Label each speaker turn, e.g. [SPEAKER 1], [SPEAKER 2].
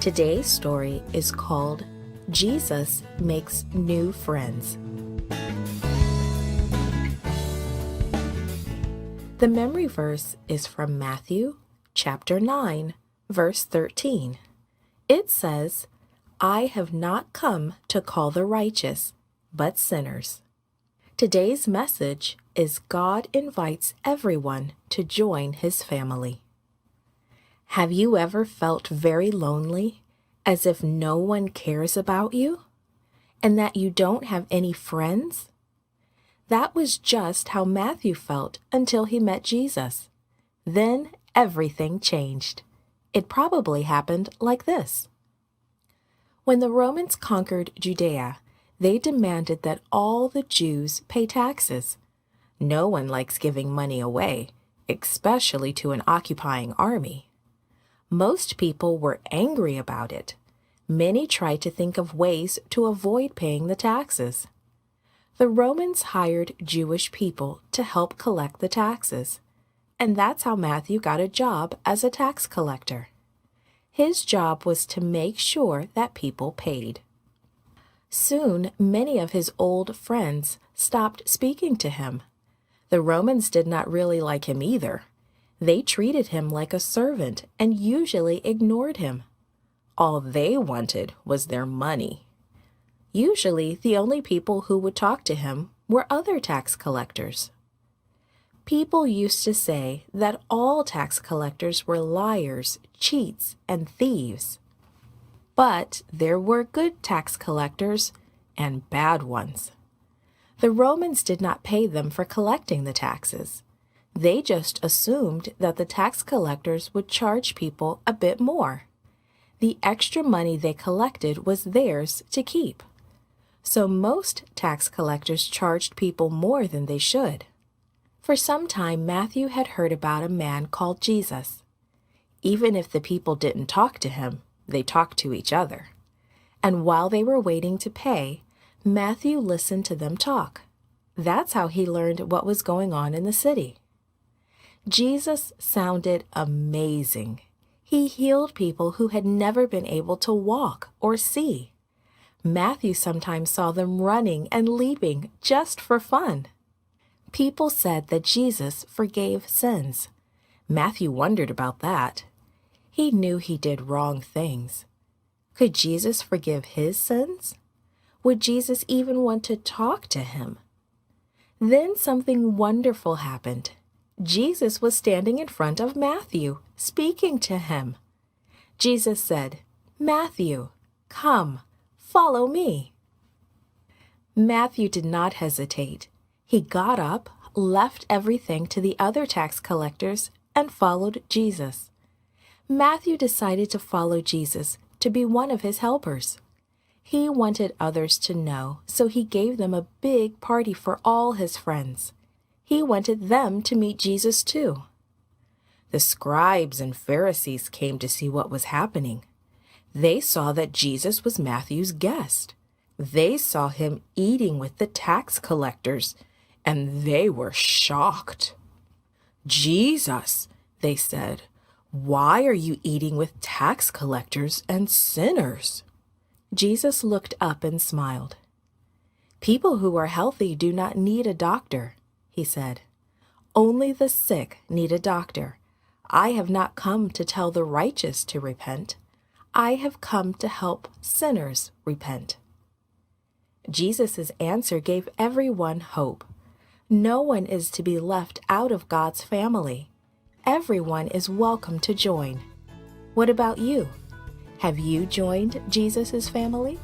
[SPEAKER 1] Today's story is called Jesus Makes New Friends. The memory verse is from Matthew chapter 9, verse 13. It says, "I have not come to call the righteous, but sinners." Today's message is God invites everyone to join his family. Have you ever felt very lonely, as if no one cares about you, and that you don't have any friends? That was just how Matthew felt until he met Jesus. Then everything changed. It probably happened like this. When the Romans conquered Judea, they demanded that all the Jews pay taxes. No one likes giving money away, especially to an occupying army. Most people were angry about it. Many tried to think of ways to avoid paying the taxes. The Romans hired Jewish people to help collect the taxes, and that's how Matthew got a job as a tax collector. His job was to make sure that people paid. Soon, many of his old friends stopped speaking to him. The Romans did not really like him either. They treated him like a servant and usually ignored him. All they wanted was their money. Usually, the only people who would talk to him were other tax collectors. People used to say that all tax collectors were liars, cheats, and thieves. But there were good tax collectors and bad ones. The Romans did not pay them for collecting the taxes. They just assumed that the tax collectors would charge people a bit more. The extra money they collected was theirs to keep. So most tax collectors charged people more than they should. For some time, Matthew had heard about a man called Jesus. Even if the people didn't talk to him, they talked to each other. And while they were waiting to pay, Matthew listened to them talk. That's how he learned what was going on in the city. Jesus sounded amazing. He healed people who had never been able to walk or see. Matthew sometimes saw them running and leaping just for fun. People said that Jesus forgave sins. Matthew wondered about that. He knew he did wrong things. Could Jesus forgive his sins? Would Jesus even want to talk to him? Then something wonderful happened. Jesus was standing in front of Matthew, speaking to him. Jesus said, "Matthew, come, follow me." Matthew did not hesitate. He got up, left everything to the other tax collectors, and followed Jesus. Matthew decided to follow Jesus to be one of his helpers. He wanted others to know, so he gave them a big party for all his friends. He wanted them to meet Jesus too. The scribes and Pharisees came to see what was happening. They saw that Jesus was Matthew's guest. They saw him eating with the tax collectors, and they were shocked. "Jesus," they said, "why are you eating with tax collectors and sinners?" Jesus looked up and smiled. "People who are healthy do not need a doctor," he said. "Only the sick need a doctor. I have not come to tell the righteous to repent. I have come to help sinners repent." Jesus' answer gave everyone hope. No one is to be left out of God's family. Everyone is welcome to join. What about you? Have you joined Jesus' family?